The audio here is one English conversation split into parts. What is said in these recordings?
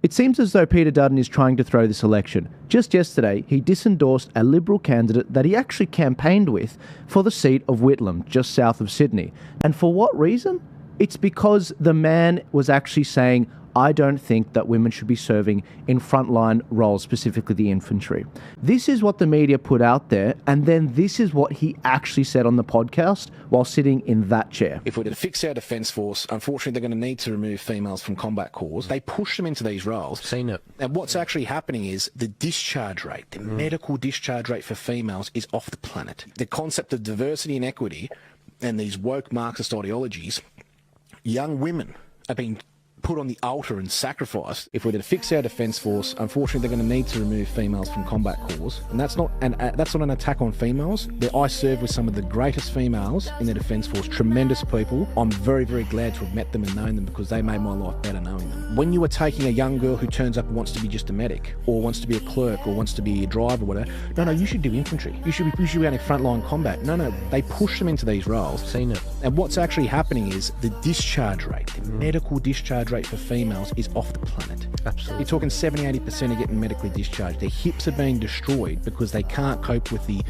It seems as though Peter Dutton is trying to throw this election. Just yesterday, he disendorsed a Liberal candidate that he actually campaigned with for the seat of Whitlam, just south of Sydney. And for what reason? It's because the man was actually saying, I don't think that women should be serving in frontline roles, specifically the infantry. This is what the media put out there, and then this is what he actually said on the podcast while sitting in that chair. If we're to fix our Defence Force, unfortunately they're going to need to remove females from combat corps. They push them into these roles. Seen it. And what's actually happening is the discharge rate, the medical discharge rate for females is off the planet. The concept of diversity and equity and these woke Marxist ideologies, young women are being put on the altar and sacrificed. If we're to fix our Defence Force, unfortunately they're going to need to remove females from combat corps, and that's not an attack on females. I served with some of the greatest females in the Defence Force, tremendous people. I'm very, very glad to have met them and known them because they made my life better knowing them. When you are taking a young girl who turns up and wants to be just a medic, or wants to be a clerk, or wants to be a driver, or whatever, no, you should do infantry. You should be out in frontline combat. No, they push them into these roles. Seen it. And what's actually happening is the discharge rate, the medical discharge rate for females is off the planet. Absolutely. You're talking 70-80% are getting medically discharged. Their hips are being destroyed because they can't cope with the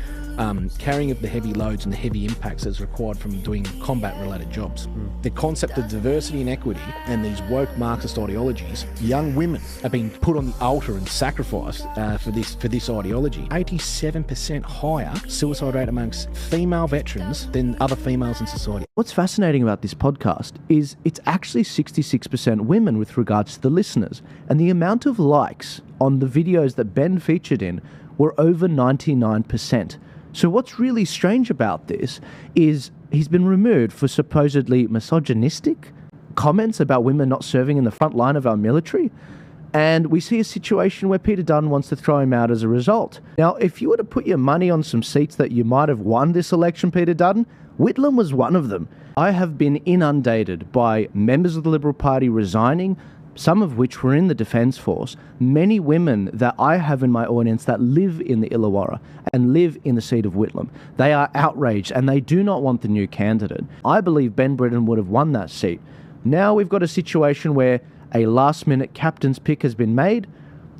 carrying of the heavy loads and the heavy impacts that's required from doing combat-related jobs. The concept of diversity and equity and these woke Marxist ideologies, young women are being put on the altar and sacrificed for this ideology. 87% higher suicide rate amongst female veterans than other females in society. What's fascinating about this podcast is it's actually 66% women with regards to the listeners, and the amount of likes on the videos that Ben featured in were over 99%. So what's really strange about this is he's been removed for supposedly misogynistic comments about women not serving in the front line of our military. And we see a situation where Peter Dutton wants to throw him out as a result. Now, if you were to put your money on some seats that you might have won this election, Peter Dutton, Whitlam was one of them. I have been inundated by members of the Liberal Party resigning, some of which were in the Defence Force, many women that I have in my audience that live in the Illawarra and live in the seat of Whitlam. They are outraged and they do not want the new candidate. I believe Ben Britton would have won that seat. Now we've got a situation where a last-minute captain's pick has been made.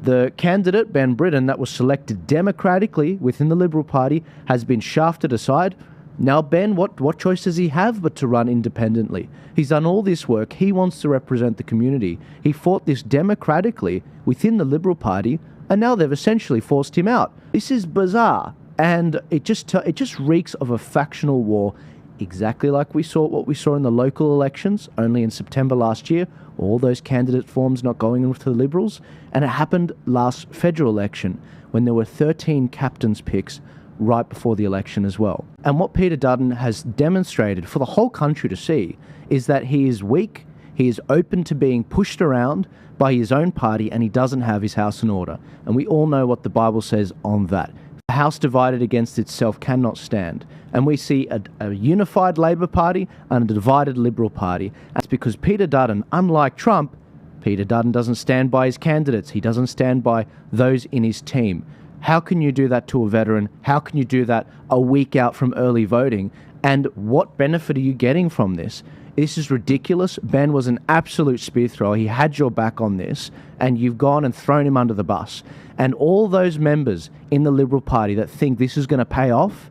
The candidate, Ben Britton, that was selected democratically within the Liberal Party, has been shafted aside. Now, Ben, what choice does he have but to run independently? He's done all this work. He wants to represent the community. He fought this democratically within the Liberal Party, and now they've essentially forced him out. This is bizarre, and it just reeks of a factional war, exactly like what we saw in the local elections, only in September last year, all those candidate forms not going in with the Liberals, and it happened last federal election when there were 13 captain's picks right before the election as well. And what Peter Dutton has demonstrated for the whole country to see is that he is weak, he is open to being pushed around by his own party, and he doesn't have his house in order. And we all know what the Bible says on that. A house divided against itself cannot stand. And we see a unified Labor Party and a divided Liberal Party. That's because Peter Dutton, unlike Trump, Peter Dutton doesn't stand by his candidates. He doesn't stand by those in his team. How can you do that to a veteran? How can you do that a week out from early voting? And what benefit are you getting from this? This is ridiculous. Ben was an absolute spear thrower. He had your back on this, and you've gone and thrown him under the bus. And all those members in the Liberal Party that think this is going to pay off,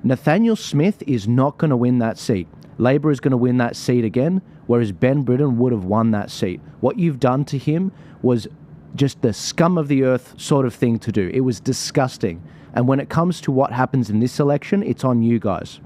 Nathaniel Smith is not going to win that seat. Labor is going to win that seat again, whereas Ben Britton would have won that seat. What you've done to him was just the scum of the earth sort of thing to do. It was disgusting. And when it comes to what happens in this election, it's on you guys.